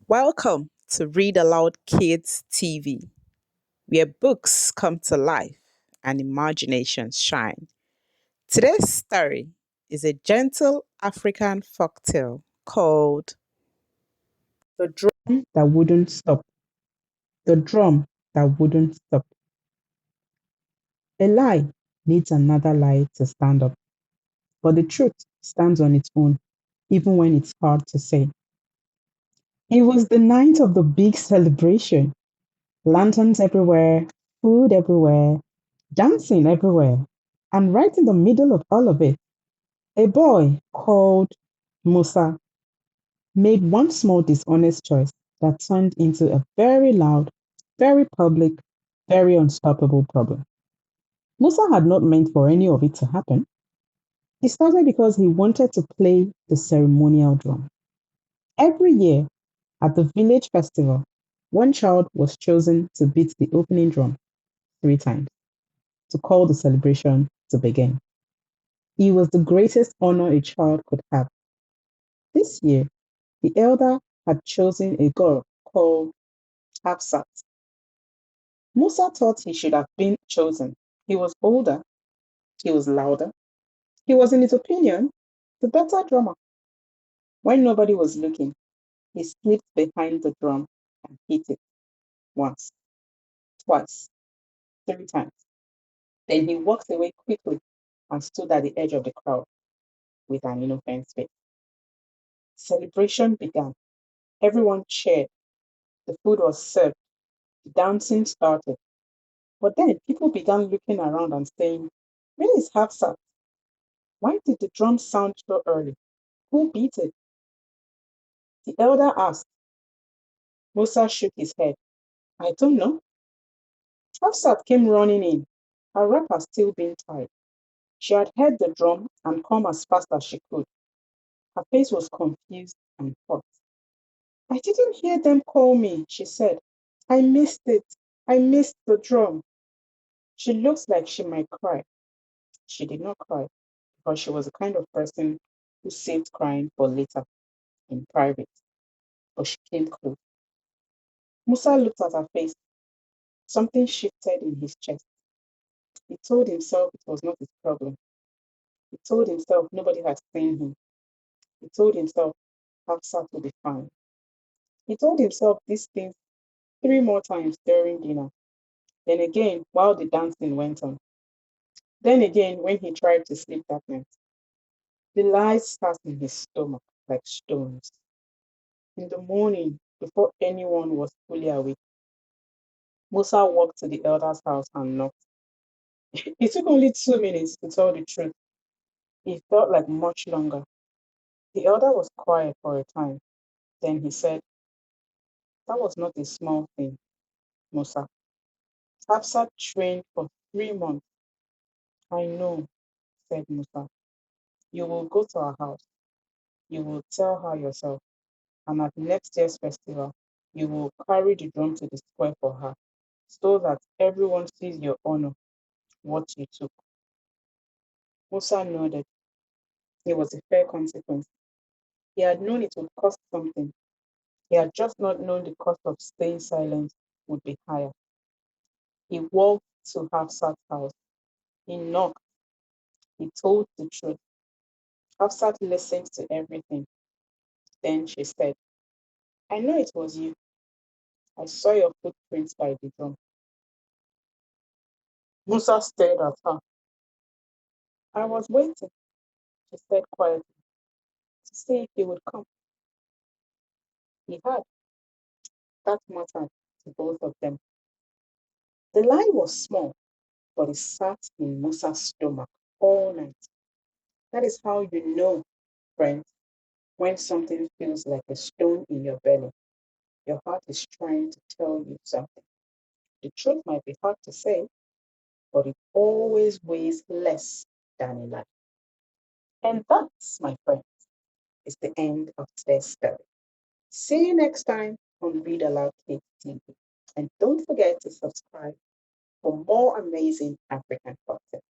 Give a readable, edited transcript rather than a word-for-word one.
Welcome to Read Aloud Kids TV, where books come to life and imaginations shine. Today's story is a gentle African folktale called The Drum That Wouldn't Stop. The Drum That Wouldn't Stop. A lie needs another lie to stand up, but the truth stands on its own, even when it's hard to say. It was the night of the big celebration. Lanterns everywhere, food everywhere, dancing everywhere. And right in the middle of all of it, a boy called Musa made one small dishonest choice that turned into a very loud, very public, very unstoppable problem. Musa had not meant for any of it to happen. He started because he wanted to play the ceremonial drum. Every year at the village festival, one child was chosen to beat the opening drum 3 times to call the celebration to begin. It was the greatest honor a child could have. This year, the elder had chosen a girl called Hafsat. Musa thought he should have been chosen. He was older, he was louder, he was, in his opinion, the better drummer. When nobody was looking, he slipped behind the drum and hit it once, twice, 3 times. Then he walked away quickly and stood at the edge of the crowd with an innocent face. Celebration began. Everyone cheered. The food was served. The dancing started. But then people began looking around and saying, "Where is Hafsat? Why did the drum sound so early? Who beat it?" The elder asked. Musa shook his head. "I don't know." Hafsat came running in, her wrapper still being tied. She had heard the drum and come as fast as she could. Her face was confused and hot. "I didn't hear them call me," she said. "I missed it. I missed the drum." She looks like she might cry. She did not cry because she was the kind of person who saved crying for later in private, but she came close. Musa looked at her face. Something shifted in his chest. He told himself it was not his problem. He told himself nobody had seen him. He told himself Hafsat would be fine. He told himself these things 3 more times during dinner. Then again, while the dancing went on. Then again, when he tried to sleep that night. The lies sat in his stomach like stones. In the morning, before anyone was fully awake, Musa walked to the elder's house and knocked. It took only 2 minutes to tell the truth. It felt like much longer. The elder was quiet for a time. Then he said, "That was not a small thing, Musa. Hafsat trained for 3 months." "I know," said Musa. "You will go to her house. You will tell her yourself. And at next year's festival, you will carry the drum to the square for her, so that everyone sees your honor, what you took." Musa nodded. It was a fair consequence. He had known it would cost something. He had just not known the cost of staying silent would be higher. He walked to Hafsat's house. He knocked. He told the truth. Hafsat listened to everything. Then she said, "I know it was you. I saw your footprints by the drum." Musa stared at her. "I was waiting," she said quietly, "to see if he would come." He had. That mattered to both of them. The lie was small, but it sat in Musa's stomach all night. That is how you know, friends, when something feels like a stone in your belly. Your heart is trying to tell you something. The truth might be hard to say, but it always weighs less than a lie. And that's, my friend, is the end of today's story. See you next time on Read Aloud Kids TV. And don't forget to subscribe for more amazing African content.